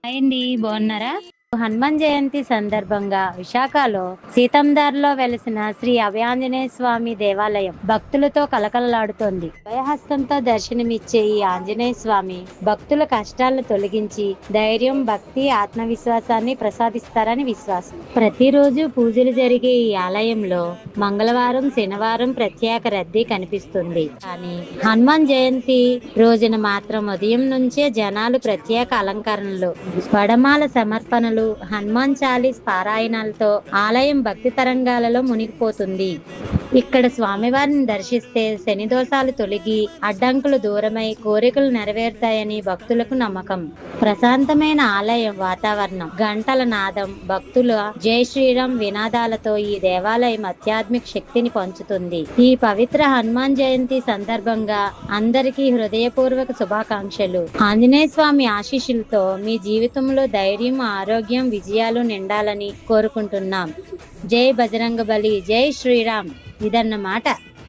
Hi అండి, బాగున్నారా? హనుమాన్ జయంతి సందర్భంగా విశాఖలో సీతందార్లో వెలిసిన శ్రీ అభయాంజనేయ స్వామి దేవాలయం భక్తులతో కలకలలాడుతోంది. అభయహస్తంతో దర్శనమిచ్చే ఈ ఆంజనేయ స్వామి భక్తుల కష్టాలను తొలగించి ధైర్యం, భక్తి, ఆత్మవిశ్వాసాన్ని ప్రసాదిస్తారని విశ్వాసం. ప్రతిరోజు పూజలు జరిగే ఈ ఆలయంలో మంగళవారం, శనివారం ప్రత్యేక రద్దీ కనిపిస్తుంది. కానీ హనుమాన్ జయంతి రోజున మాత్రం ఉదయం నుంచే జనాలు ప్రత్యేక అలంకరణలు, వడమాల సమర్పణలు, హనుమాన్ చాలీస్ పారాయణాలతో ఆలయం భక్తి తరంగాలలో మునిగిపోతుంది. ఇక్కడ స్వామివారిని దర్శిస్తే శని దోషాలు తొలగి అడ్డంకులు దూరమై కోరికలు నెరవేరుతాయని భక్తులకు నమ్మకం. ప్రశాంతమైన ఆలయం వాతావరణం, గంటల నాదం, భక్తుల జై శ్రీరామ్ వినాదాలతో ఈ దేవాలయం ఆధ్యాత్మిక శక్తిని పంచుతుంది. ఈ పవిత్ర హనుమాన్ జయంతి సందర్భంగా అందరికీ హృదయపూర్వక శుభాకాంక్షలు. ఆంజనేయ స్వామి ఆశీస్సులతో మీ జీవితంలో ధైర్యం, ఆరోగ్యం, విజయాలు నిండాలని కోరుకుంటున్నాం. జై బజరంగబలి, జై శ్రీరామ్. ఇదన్నమాట.